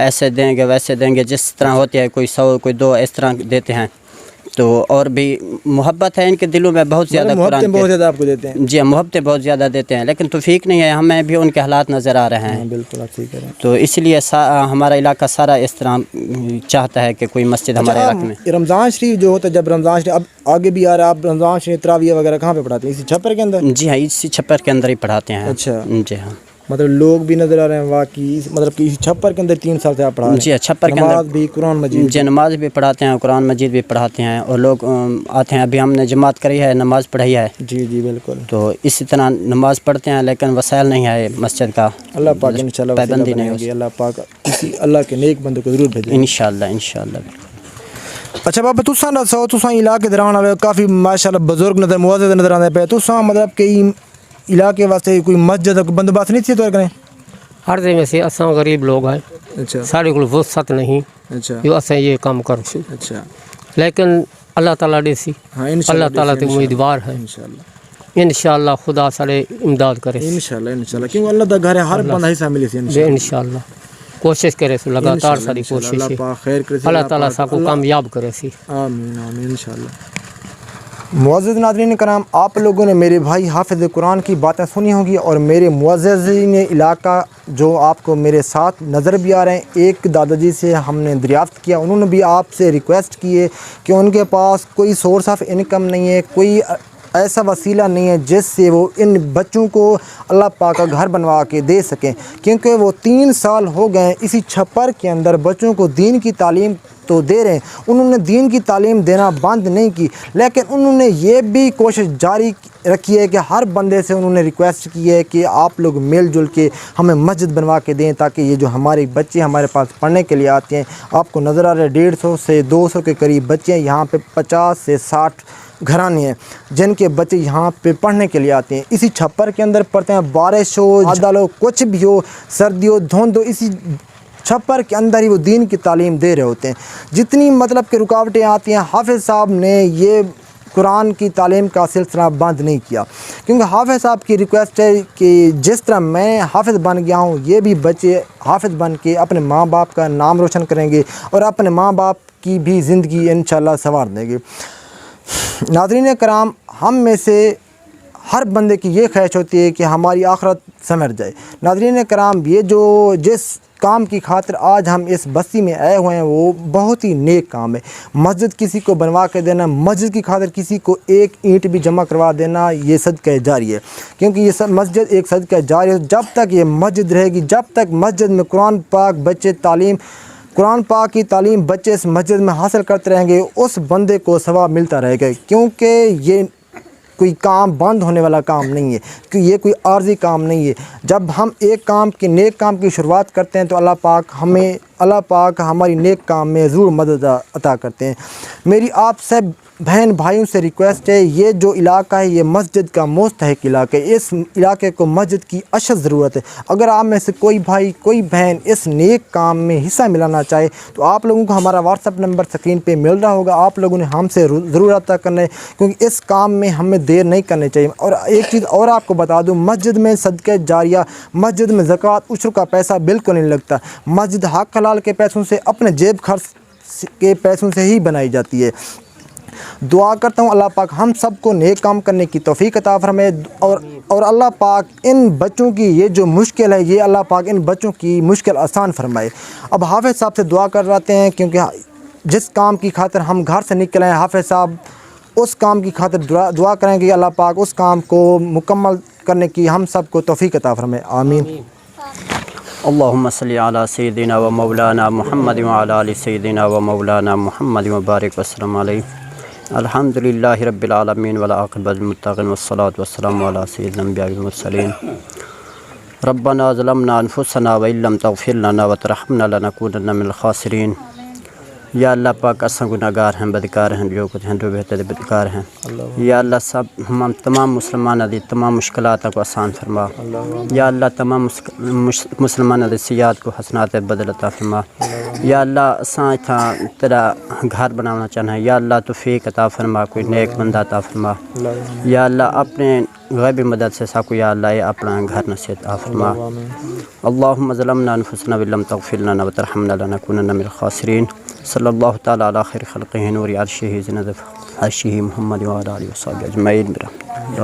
ایسے دیں گے ویسے دیں گے، جس طرح ہوتی ہے، کوئی 100 کوئی 2 اس طرح دیتے ہیں. تو اور بھی محبت ہے ان کے دلوں میں بہت زیادہ. محبتیں بہت زیادہ آپ کو دیتے ہیں. جی محبتیں بہت زیادہ دیتے ہیں، لیکن توفیق نہیں ہے، ہمیں بھی ان کے حالات نظر آ رہے ہیں. بالکل آپ صحیح کہہ رہے ہیں. تو اس لیے ہمارا علاقہ سارا اس طرح چاہتا ہے کہ کوئی مسجد ہمارے علاقے میں. رمضان شریف جو ہوتا ہے، جب رمضان شریف اب آگے بھی آ رہا ہے، آپ رمضان شریف تراویح وغیرہ کہاں پہ پڑھاتے ہیں؟ اسی چھپر کے اندر؟ جی ہاں، اسی چھپر کے اندر ہی پڑھاتے ہیں. اچھا جی ہاں، مطلب لوگ بھی نظر آ رہے ہیں واقعی، مطلب کہ اسی چھپر کے اندر 3 سال سے آپ پڑھا رہے ہیں؟ جی چھپر کے نماز اندر بھی، قرآن مجید؟ جی نماز بھی پڑھاتے ہیں، قرآن مجید بھی پڑھاتے ہیں، اور لوگ آتے ہیں. ابھی ہم نے جماعت کری ہے، نماز پڑھی ہے. جی جی بالکل. تو اسی طرح نماز پڑھتے ہیں، لیکن وسائل نہیں ہے مسجد کا. اللہ پاک انشاءاللہ پابندی نہیں بنائیں گے. اللہ پاک کسی اللہ کے نیک بندے کو ضرور بھیجیں. انشاءاللہ. اچھا بابا تساں دسو، تساں علاقے دران والے کافی ماشاءاللہ بزرگ نظر معزز نظر آتے پے، تساں مطلب کہ علاقے واسطے کوئی مسجد کا بندوبست نہیں تھی تو کریں؟ ہر دے میں سے اساں غریب لوگ ہیں، اچھا سارے کو وسعت نہیں اچھا جو اساں یہ کام کر سو، اچھا. لیکن اللہ تعالیٰ دے سی، ہاں انشاءاللہ اللہ تعالیٰ تے امیدوار ہیں، انشاءاللہ انشاءاللہ خدا سارے امداد کرے انشاءاللہ کیوں اللہ دا گھر ہے، ہر بندہ حصہ ملے سی انشاءاللہ کوشش کرے سو، لگاتار ساری کوشش اللہ ہے، پاک خیر کرے. اللہ تعالیٰ سا کو کامیاب کرے سی. آمین آمین انشاءاللہ. معزز ناظرین کرام، آپ لوگوں نے میرے بھائی حافظ قرآن کی باتیں سنی ہوں گی، اور میرے معززین علاقہ جو آپ کو میرے ساتھ نظر بھی آ رہے ہیں، ایک دادا جی سے ہم نے دریافت کیا، انہوں نے بھی آپ سے ریکویسٹ کی ہے کہ ان کے پاس کوئی سورس آف انکم نہیں ہے، کوئی ایسا وسیلہ نہیں ہے جس سے وہ ان بچوں کو اللہ پاک کا گھر بنوا کے دے سکیں، کیونکہ وہ 3 سال ہو گئے ہیں اسی چھپر کے اندر بچوں کو دین کی تعلیم تو دے رہے ہیں. انہوں نے دین کی تعلیم دینا بند نہیں کی، لیکن انہوں نے یہ بھی کوشش جاری رکھی ہے کہ ہر بندے سے انہوں نے ریکویسٹ کی ہے کہ آپ لوگ مل جل کے ہمیں مسجد بنوا کے دیں، تاکہ یہ جو ہمارے بچے ہمارے پاس پڑھنے کے لیے آتے ہیں، آپ کو نظر آ رہا ہے 150 سے 200 کے قریب بچے ہیں، یہاں پہ 50 سے 60 گھرانے ہیں جن کے بچے یہاں پہ پڑھنے کے لیے آتے ہیں. اسی چھپر کے اندر پڑھتے ہیں، بارش ہو بادل ہو کچھ بھی ہو، سردی ہو دھند ہو، اسی چھپر کے اندر ہی وہ دین کی تعلیم دے رہے ہوتے ہیں. جتنی مطلب کہ رکاوٹیں آتی ہیں، حافظ صاحب نے یہ قرآن کی تعلیم کا سلسلہ بند نہیں کیا، کیونکہ حافظ صاحب کی ریکویسٹ ہے کہ جس طرح میں حافظ بن گیا ہوں، یہ بھی بچے حافظ بن کے اپنے ماں باپ کا نام روشن کریں گے اور اپنے ماں باپ کی بھی زندگی انشاءاللہ سنوار دیں گے. ناظرین کرام، ہم میں سے ہر بندے کی یہ خواہش ہوتی ہے کہ ہماری آخرت سنور جائے. ناظرین کرام، یہ جو جس کام کی خاطر آج ہم اس بستی میں آئے ہوئے ہیں وہ بہت ہی نیک کام ہے. مسجد کسی کو بنوا کے دینا، مسجد کی خاطر کسی کو ایک اینٹ بھی جمع کروا دینا، یہ صدقہ جاری ہے، کیونکہ یہ مسجد ایک صدقہ جاری ہے. جب تک یہ مسجد رہے گی، جب تک مسجد میں قرآن پاک کی تعلیم بچے اس مسجد میں حاصل کرتے رہیں گے، اس بندے کو ثواب ملتا رہے گا، کیونکہ یہ کوئی کام بند ہونے والا کام نہیں ہے، کہ یہ کوئی عارضی کام نہیں ہے. جب ہم ایک کام کی نیک کام کی شروعات کرتے ہیں تو اللہ پاک ہماری نیک کام میں ضرور مدد عطا کرتے ہیں. میری آپ سب بہن بھائیوں سے ریکویسٹ ہے، یہ جو علاقہ ہے یہ مسجد کا مستحق علاقہ ہے، اس علاقے کو مسجد کی اشد ضرورت ہے. اگر آپ میں سے کوئی بھائی کوئی بہن اس نیک کام میں حصہ ملانا چاہے تو آپ لوگوں کو ہمارا واٹس ایپ نمبر اسکرین پہ مل رہا ہوگا، آپ لوگوں نے ہم سے ضرور رابطہ کرنا ہے، کیونکہ اس کام میں ہمیں دیر نہیں کرنی چاہیے. اور ایک چیز اور آپ کو بتا دوں، مسجد میں صدقہ جاریہ، مسجد میں زکوٰۃ عشر کا پیسہ بالکل نہیں لگتا. مسجد حق حلال کے پیسوں سے، اپنے جیب خرچ کے پیسوں سے ہی بنائی جاتی ہے. دعا کرتا ہوں اللہ پاک ہم سب کو نیک کام کرنے کی توفیق عطا فرمائے، اور اللہ پاک ان بچوں کی یہ جو مشکل ہے، یہ اللہ پاک ان بچوں کی مشکل آسان فرمائے. اب حافظ صاحب سے دعا کر رہتے ہیں، کیونکہ جس کام کی خاطر ہم گھر سے نکلے ہیں، حافظ صاحب اس کام کی خاطر دعا کریں گے، اللہ پاک اس کام کو مکمل کرنے کی ہم سب کو توفیق عطا فرمائے. آمین. اللہم صلی علی سیدنا و مولانا محمد وعلی آل سیدنا و مولانا محمد وبارک وسلم علیہ. الحمدللہ رب العالمین والعاقبۃ للمتقین والصلاۃ والسلام علی سید الانبیاء والمرسلین. ربنا ظلمنا انفسنا وان لم تغفر لنا وترحمنا لنکونن من الخاسرین. یا اللہ پاک اساں گناہ گار ہیں، بدکار ہیں، جو کچھ ہیں جو بہتر بدکار ہیں. یا اللہ سب ہم تمام مسلمانوں دی تمام مشکلات کو آسان فرما. یا اللہ تمام مسلمانوں دی سیئات کو حسنات بدل عطا فرما. یا اللہ اساں تھا تیرا گھر بنانا چاہنا ہے، یا اللہ توفیق عطا فرما، کوئی نیک بندہ عطا فرما، یا اللہ اپنے غیبی مدد سے ساکو یا اللہ یہ اپنا گھر نصیب عطا فرما۔ اللہم ظلمنا انفسنا ولم تغفر لنا وترحمنا لنکونن من الخاسرین۔ صلی اللہ تعالی علی خیر خلقہ نور عرشہ زنت عرشہ محمد وعلی آلہ وصحبہ اجمعین برحمتہ۔